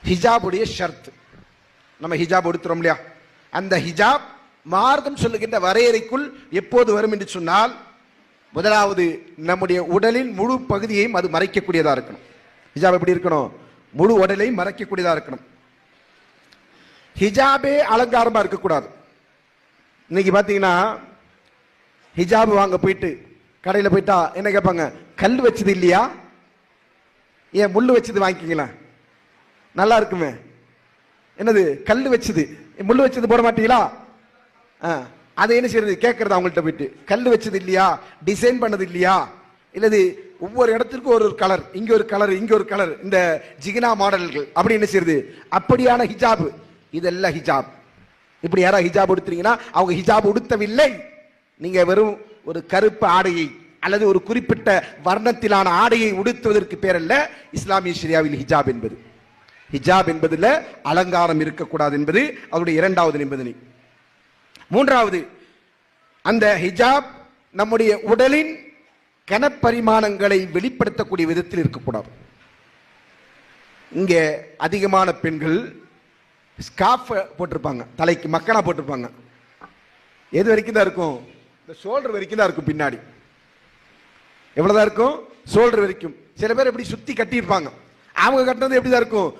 ஹிஜாபுடைய ஷர்த். நம்ம ஹிஜாப் உடுத்துறோம் இல்லையா, அந்த ஹிஜாப் மார்க்கம் சொல்லுகின்ற வரையறைக்குள் எப்போது வரும் என்று சொன்னால், முதலாவது நம்முடைய உடலின் முழு பகுதியையும் அது மறைக்கக்கூடியதாக இருக்கணும். ஹிஜாப் எப்படி இருக்கணும்? முழு உடலையும் மறைக்கக்கூடியதாக இருக்கணும். ஹிஜாபே அலங்காரமா இருக்கக்கூடாது. இன்னைக்கு பார்த்தீங்கன்னா ஹிஜாப் வாங்க போயிட்டு கடையில் போயிட்டா என்ன கேட்பாங்க? கல் வச்சது இல்லையா, ஏன் முள்ளு வச்சது வாங்கிக்கிங்களா, நல்லா இருக்குமே. என்னது கல் வச்சது, முள்ளு வச்சது போட மாட்டீங்களா? அதை என்ன செய்யறது? கேட்கறது அவங்கள்ட்ட போயிட்டு, கல் வச்சது இல்லையா, டிசைன் பண்ணது இல்லையா, இல்லது ஒவ்வொரு இடத்திற்கும் ஒரு கலர், இங்க ஒரு கலர் இங்க ஒரு கலர், இந்த ஜிகினா மாடல்கள் அப்படி என்ன செய்யறது? அப்படியான ஹிஜாப், இதெல்லாம் ஹிஜாப். இப்படி யாரா ஹிஜாப் உடுத்துறீங்கன்னா அவங்க ஹிஜாப் உடுத்தவில்லை. நீங்க வெறும் ஒரு கருப்பு ஆடையை அல்லது ஒரு குறிப்பிட்ட வர்ணத்திலான ஆடையை உடுத்துவதற்கு பேர் அல்ல இஸ்லாமிய ஷரியாவில் ஹிஜாப் என்பது. ஹிஜாப் என்பதுல அலங்காரம் இருக்கக்கூடாது என்பது அவருடைய இரண்டாவது நிபந்தனை. மூன்றாவது, அந்த ஹிஜாப் நம்முடைய உடலின் கனப்பரிமாணங்களை வெளிப்படுத்தக்கூடிய விதத்தில் இருக்கக்கூடாது. இங்கே அதிகமான பெண்கள் ஸ்கார்ஃப் போட்டிருப்பாங்க, தலைக்கு மக்கனா போட்டிருப்பாங்க. எது வரைக்கும் தான் இருக்கும்? இந்த ஷோல்டர் வரைக்கும் தான் இருக்கும். பின்னாடி எவ்வளவுதான் இருக்கும்? ஷோல்டர் வரைக்கும். சில பேர் எப்படி சுத்தி கட்டியிருப்பாங்க, அவங்க கட்டினது எப்படிதான் இருக்கும்?